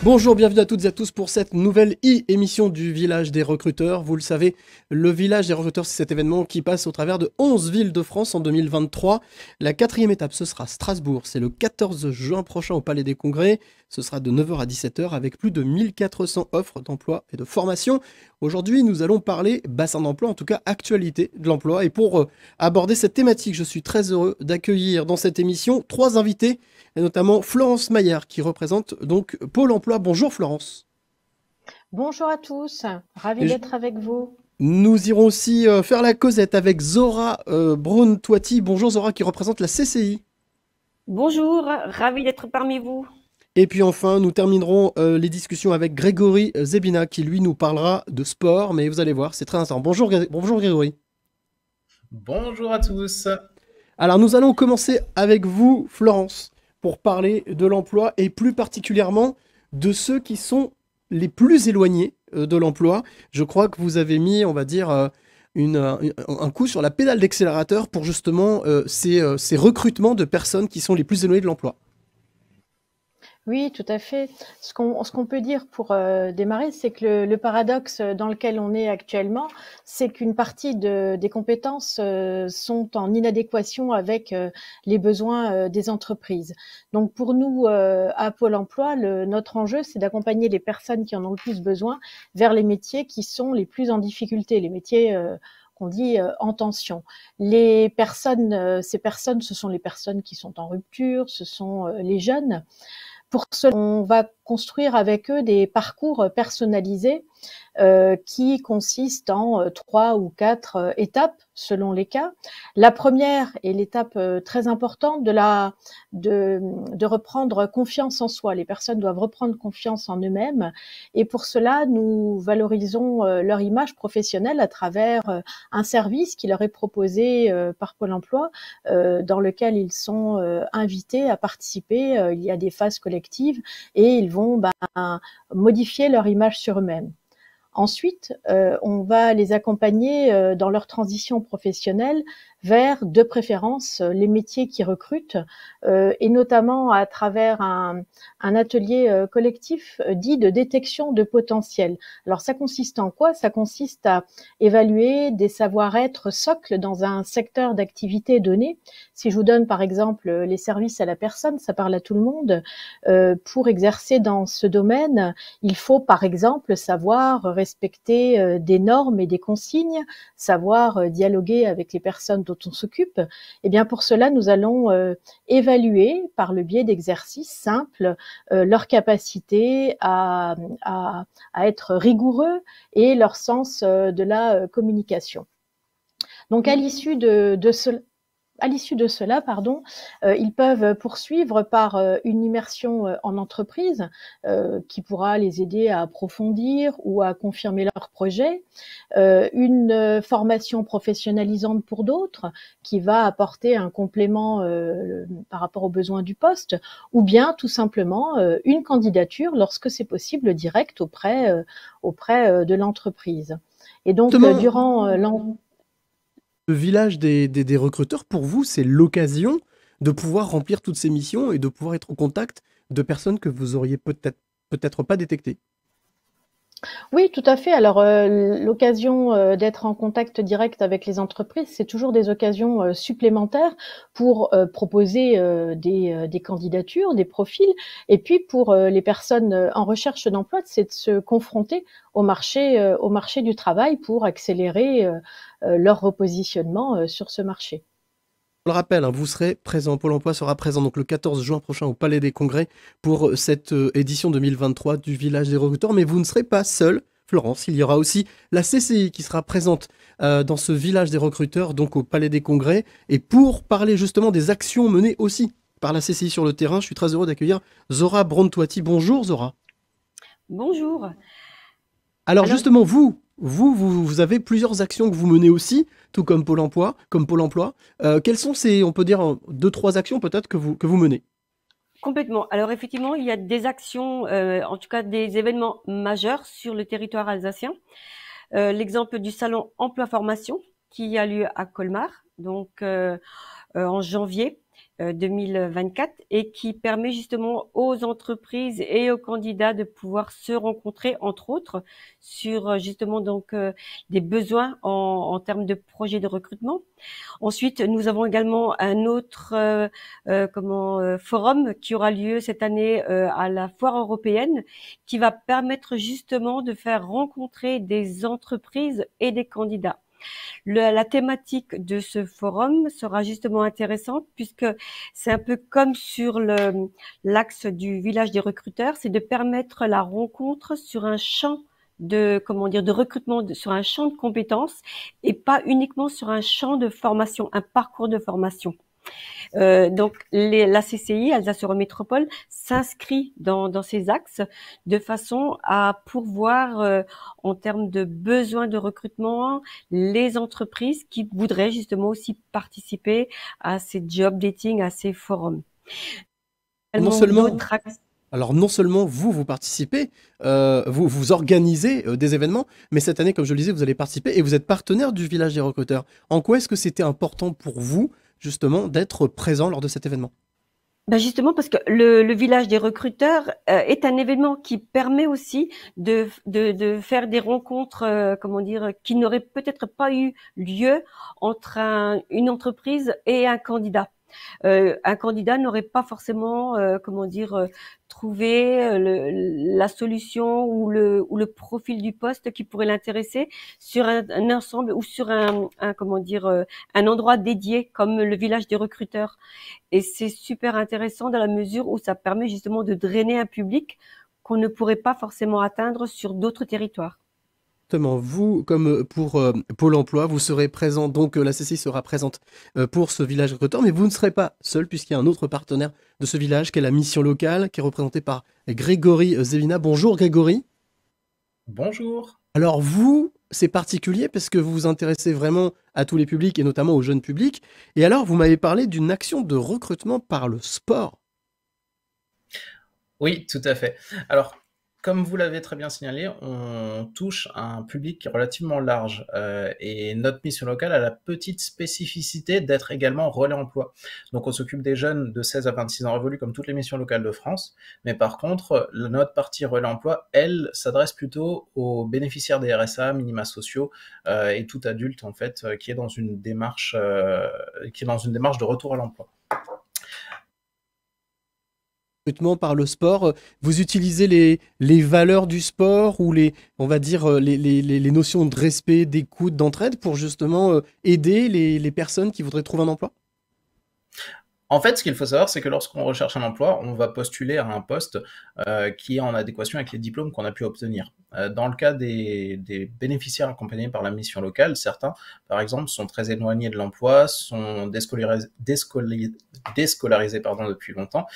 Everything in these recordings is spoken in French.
Bonjour, bienvenue à toutes et à tous pour cette nouvelle émission du Village des Recruteurs. Vous le savez, le Village des Recruteurs, c'est cet événement qui passe au travers de 11 villes de France en 2023. La quatrième étape, ce sera Strasbourg. C'est le 14 juin prochain au Palais des Congrès. Ce sera de 9 h à 17 h avec plus de 1400 offres d'emploi et de formation. Aujourd'hui, nous allons parler bassin d'emploi, en tout cas actualité de l'emploi. Et pour aborder cette thématique, je suis très heureux d'accueillir dans cette émission 3 invités, et notamment Florence Maillard qui représente donc Pôle emploi. Bonjour Florence. Bonjour à tous, ravi Et d'être avec vous. nous irons aussi faire la causette avec Zora Braun-Toiti. Bonjour Zora qui représente la CCI. Bonjour, ravi d'être parmi vous. Et puis enfin, nous terminerons les discussions avec Grégory Zebina qui lui nous parlera de sport, mais vous allez voir, c'est très intéressant. Bonjour Grégory. Bonjour à tous. Alors nous allons commencer avec vous Florence pour parler de l'emploi et plus particulièrement de ceux qui sont les plus éloignés de l'emploi. Je crois que vous avez mis, on va dire, un coup sur la pédale d'accélérateur pour justement ces recrutements de personnes qui sont les plus éloignées de l'emploi. Oui, tout à fait. Ce qu'on peut dire pour démarrer, c'est que le paradoxe dans lequel on est actuellement, c'est qu'une partie des compétences sont en inadéquation avec les besoins des entreprises. Donc pour nous, à Pôle emploi, notre enjeu, c'est d'accompagner les personnes qui en ont le plus besoin vers les métiers qui sont les plus en difficulté, les métiers qu'on dit en tension. Ces personnes, ce sont les personnes qui sont en rupture, ce sont les jeunes. Pour cela, on va construire avec eux des parcours personnalisés qui consistent en 3 ou 4 étapes selon les cas. La première est l'étape très importante de reprendre confiance en soi. Les personnes doivent reprendre confiance en eux-mêmes et pour cela, nous valorisons leur image professionnelle à travers un service qui leur est proposé par Pôle emploi dans lequel ils sont invités à participer. Il y a des phases collectives et ils vont modifier leur image sur eux-mêmes. Ensuite, on va les accompagner dans leur transition professionnelle vers, de préférence, les métiers qui recrutent, et notamment à travers un atelier collectif dit de détection de potentiel. Alors, ça consiste en quoi? Ça consiste à évaluer des savoir-être socles dans un secteur d'activité donné. Si je vous donne, par exemple, les services à la personne, ça parle à tout le monde. Pour exercer dans ce domaine, il faut, par exemple, savoir respecter des normes et des consignes, savoir dialoguer avec les personnes dont on s'occupe. Et bien pour cela, nous allons évaluer par le biais d'exercices simples leur capacité à être rigoureux et leur sens de la communication. Donc à l'issue de cela, ils peuvent poursuivre par une immersion en entreprise qui pourra les aider à approfondir ou à confirmer leur projet, une formation professionnalisante pour d'autres qui va apporter un complément par rapport aux besoins du poste, ou bien tout simplement une candidature lorsque c'est possible direct auprès de l'entreprise. Et donc durant Le village des recruteurs, pour vous, c'est l'occasion de pouvoir remplir toutes ces missions et de pouvoir être au contact de personnes que vous auriez peut-être pas détectées. Oui, tout à fait. Alors, l'occasion d'être en contact direct avec les entreprises, c'est toujours des occasions supplémentaires pour proposer des candidatures, des profils, et puis pour les personnes en recherche d'emploi, c'est de se confronter au marché du travail pour accélérer leur repositionnement sur ce marché. Je le rappelle, hein, vous serez présent, Pôle emploi sera présent donc le 14 juin prochain au Palais des Congrès pour cette édition 2023 du Village des Recruteurs, mais vous ne serez pas seul, Florence, il y aura aussi la CCI qui sera présente dans ce Village des Recruteurs, donc au Palais des Congrès, et pour parler justement des actions menées aussi par la CCI sur le terrain, je suis très heureux d'accueillir Zora Braun-Toiti. Bonjour Zora. Bonjour. Alors justement, vous avez plusieurs actions que vous menez aussi, tout comme Pôle emploi, quelles sont ces, on peut dire, 2, 3 actions peut-être que vous menez? Complètement. Alors effectivement, il y a des actions, en tout cas des événements majeurs sur le territoire alsacien. L'exemple du salon emploi formation qui a lieu à Colmar, donc en janvier. 2024 et qui permet justement aux entreprises et aux candidats de pouvoir se rencontrer, entre autres, sur justement donc des besoins en termes de projets de recrutement. Ensuite, nous avons également un autre forum qui aura lieu cette année à la Foire européenne, qui va permettre justement de faire rencontrer des entreprises et des candidats. La thématique de ce forum sera justement intéressante puisque c'est un peu comme sur l'axe du village des recruteurs, c'est de permettre la rencontre sur un champ de recrutement, sur un champ de compétences et pas uniquement sur un champ de formation, un parcours de formation. Donc la CCI, Alsace Eurométropole, s'inscrit dans ces axes de façon à pourvoir en termes de besoins de recrutement les entreprises qui voudraient justement aussi participer à ces job dating, à ces forums. Non seulement vous participez, vous organisez des événements, mais cette année, comme je le disais, vous allez participer et vous êtes partenaire du village des recruteurs. En quoi est-ce que c'était important pour vous justement d'être présent lors de cet événement? Ben justement parce que le village des recruteurs est un événement qui permet aussi de faire des rencontres, qui n'auraient peut-être pas eu lieu entre une entreprise et un candidat. Un candidat n'aurait pas forcément, trouvé la solution ou le profil du poste qui pourrait l'intéresser sur un ensemble ou sur un endroit dédié comme le village des recruteurs. Et c'est super intéressant dans la mesure où ça permet justement de drainer un public qu'on ne pourrait pas forcément atteindre sur d'autres territoires. Justement, vous, comme pour Pôle emploi, vous serez présent, donc la CCI sera présente pour ce village recruteur, mais vous ne serez pas seul puisqu'il y a un autre partenaire de ce village qui est la mission locale, qui est représentée par Grégory Zevina. Bonjour Grégory. Bonjour. Alors vous, c'est particulier parce que vous vous intéressez vraiment à tous les publics et notamment aux jeunes publics. Et alors, vous m'avez parlé d'une action de recrutement par le sport. Oui, tout à fait. Alors, comme vous l'avez très bien signalé, on touche un public qui est relativement large et notre mission locale a la petite spécificité d'être également relais emploi. Donc on s'occupe des jeunes de 16 à 26 ans révolus comme toutes les missions locales de France, mais par contre, notre partie relais emploi, elle, s'adresse plutôt aux bénéficiaires des RSA, minima sociaux et tout adulte en fait qui est dans une démarche de retour à l'emploi. Par le sport, vous utilisez les valeurs du sport ou les notions de respect, d'écoute, d'entraide pour justement aider les personnes qui voudraient trouver un emploi? En fait, ce qu'il faut savoir, c'est que lorsqu'on recherche un emploi, on va postuler à un poste qui est en adéquation avec les diplômes qu'on a pu obtenir. Dans le cas des bénéficiaires accompagnés par la mission locale, certains, par exemple, sont très éloignés de l'emploi, sont déscolarisés depuis longtemps,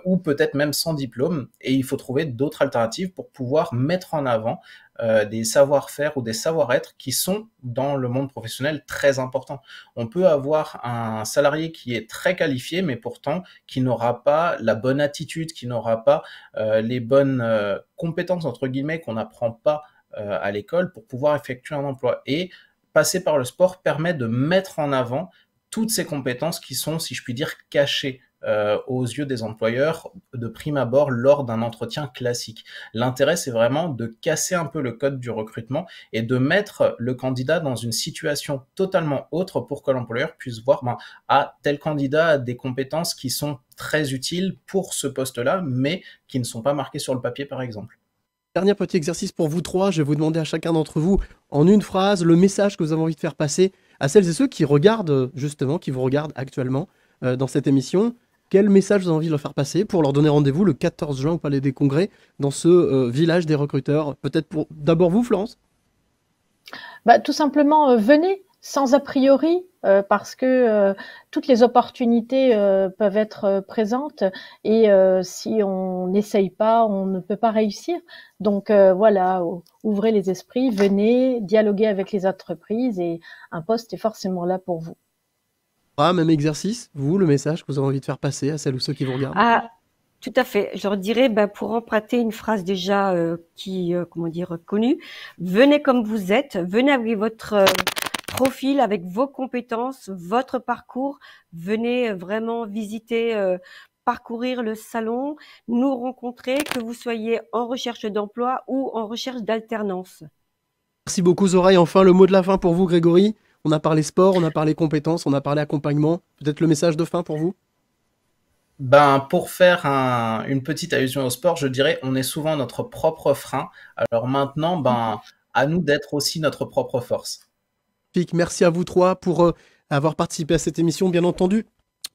ou peut-être même sans diplôme, et il faut trouver d'autres alternatives pour pouvoir mettre en avant des savoir-faire ou des savoir-être qui sont dans le monde professionnel très importants. On peut avoir un salarié qui est très qualifié, mais pourtant qui n'aura pas la bonne attitude, qui n'aura pas les bonnes compétences, entre guillemets, qu'on n'apprend pas à l'école pour pouvoir effectuer un emploi. Et passer par le sport permet de mettre en avant toutes ces compétences qui sont, si je puis dire, cachées aux yeux des employeurs de prime abord lors d'un entretien classique. L'intérêt, c'est vraiment de casser un peu le code du recrutement et de mettre le candidat dans une situation totalement autre pour que l'employeur puisse voir, tel candidat a des compétences qui sont très utiles pour ce poste-là, mais qui ne sont pas marquées sur le papier, par exemple. Dernier petit exercice pour vous trois, je vais vous demander à chacun d'entre vous, en une phrase, le message que vous avez envie de faire passer à celles et ceux qui regardent, justement, qui vous regardent actuellement dans cette émission. Quel message vous avez envie de leur faire passer pour leur donner rendez-vous le 14 juin au Palais des Congrès dans ce village des recruteurs? Peut-être pour d'abord vous, Florence? Tout simplement, venez sans a priori, parce que toutes les opportunités peuvent être présentes et si on n'essaye pas, on ne peut pas réussir. Donc voilà, ouvrez les esprits, venez dialoguer avec les entreprises et un poste est forcément là pour vous. Même exercice, vous, le message que vous avez envie de faire passer à celles ou ceux qui vous regardent? Ah, tout à fait. Je leur dirais, pour emprunter une phrase déjà connue, venez comme vous êtes, venez avec votre profil, avec vos compétences, votre parcours. Venez vraiment visiter, parcourir le salon, nous rencontrer, que vous soyez en recherche d'emploi ou en recherche d'alternance. Merci beaucoup Zora. Et enfin, le mot de la fin pour vous, Grégory. On a parlé sport, on a parlé compétences, on a parlé accompagnement. Peut-être le message de fin pour vous? Ben, pour faire une petite allusion au sport, je dirais on est souvent notre propre frein. Alors maintenant, ben, à nous d'être aussi notre propre force. Merci à vous trois pour avoir participé à cette émission, bien entendu.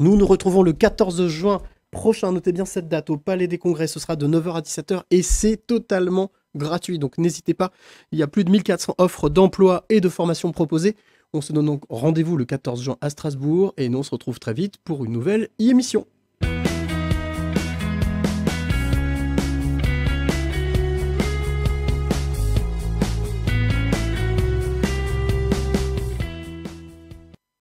Nous nous retrouvons le 14 juin prochain. Notez bien cette date au Palais des Congrès. Ce sera de 9h à 17h et c'est totalement gratuit. Donc n'hésitez pas. Il y a plus de 1400 offres d'emploi et de formation proposées. On se donne donc rendez-vous le 14 juin à Strasbourg et nous on se retrouve très vite pour une nouvelle émission.